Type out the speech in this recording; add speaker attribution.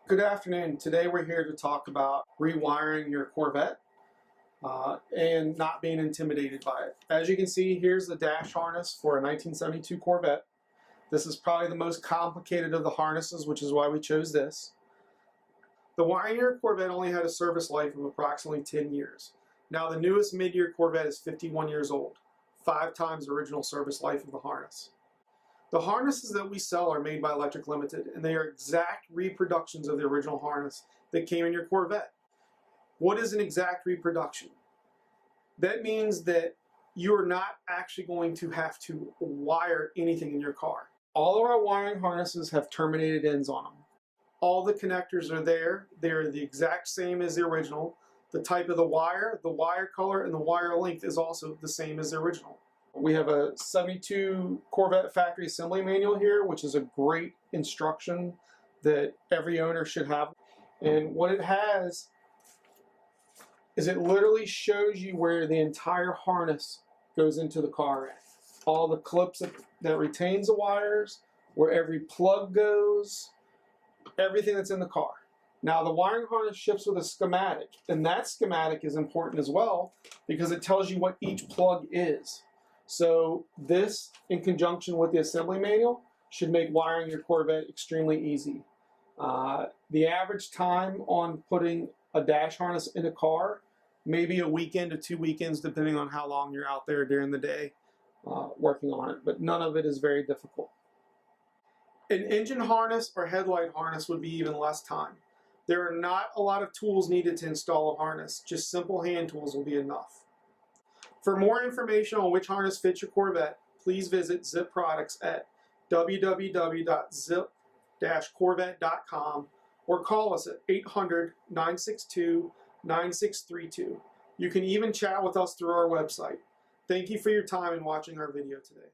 Speaker 1: Good afternoon. Today we're here to talk about rewiring your Corvette and not being intimidated by it. As you can see, here's the dash harness for a 1972 Corvette. This is probably the most complicated of the harnesses, which is why we chose this. The wiring your Corvette only had a service life of approximately 10 years. Now the newest mid-year Corvette is 51 years old, 5 times the original service life of the harness. The harnesses that we sell are made by Lectric Limited, and they are exact reproductions of the original harness that came in your Corvette. What is an exact reproduction? That means that you are not actually going to have to wire anything in your car. All of our wiring harnesses have terminated ends on them. All the connectors are there. They're the exact same as the original. The type of the wire color, and the wire length is also the same as the original. We have a 72 Corvette factory assembly manual here, which is a great instruction that every owner should have. And what it has is it literally shows you where the entire harness goes into the car at. All the clips that retains the wires, where every plug goes, everything that's in the car. Now the wiring harness ships with a schematic, and that schematic is important as well because it tells you what each plug is. So this, in conjunction with the assembly manual, should make wiring your Corvette extremely easy. The average time on putting a dash harness in a car, maybe a weekend to 2 weekends, depending on how long you're out there during the day working on it, but none of it is very difficult. An engine harness or headlight harness would be even less time. There are not a lot of tools needed to install a harness, just simple hand tools will be enough. For more information on which harness fits your Corvette, please visit Zip Products at www.zip-corvette.com or call us at 800-962-9632. You can even chat with us through our website. Thank you for your time and watching our video today.